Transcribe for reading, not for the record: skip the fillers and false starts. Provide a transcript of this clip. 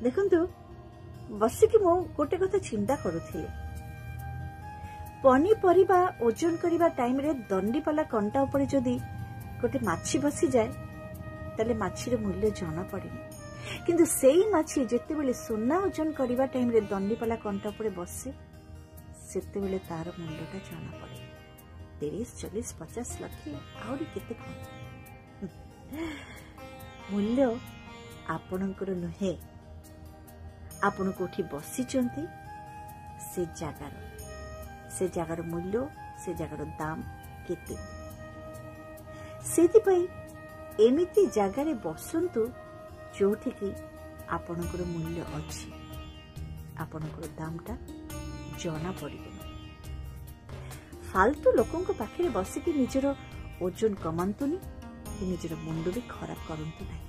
देखंतु बसिकी मो गोटे कथा चिंता करुथिले पनीपरिबा ओजन करिबा टाइम रे दंडीपाला कंटा ऊपर जदि गोटे माछी बसी जाए ताले माछीर मूल्य जना पड़ेनी किंतु सेई माछी जेते बेले सोना ओजन करिबा टाइम रे दंडीपाला कंटा ऊपर बसे सेते बेले तार मूल्यटा जना पड़े 30 40 50 लाख आउरी केते कम मूल्य आपणकर नुहे आपण कोठी बसिचंती से जगार मूल्य से जगार दाम केते सेति एमिति जगार बसंतु जोठी की आपणकर मूल्य अच्छी आपणकर दामटा जना पड़े फालतू लोकों पाखे बसिकी निजर ओजन कमांतुनी निजर मुंड भी खराब करंतु नहीं।